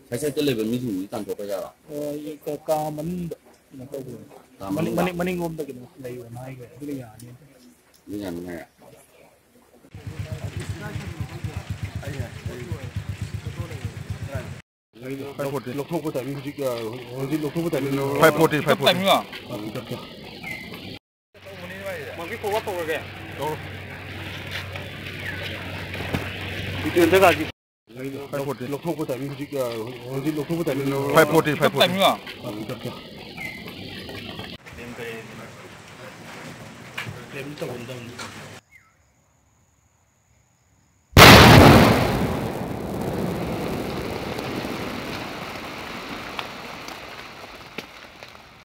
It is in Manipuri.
还在这里边没属于单独国家了。Kaman Maning ta kina layo na ay kaya hindi yan. Hindi yan nga. Lokho ko tayo music lokho ko tayo 540 540 nga. Magi ko wa ko ge. Dito daga ji. Lokho ko tayo music lokho ko tayo 540 540 nga. Dem ta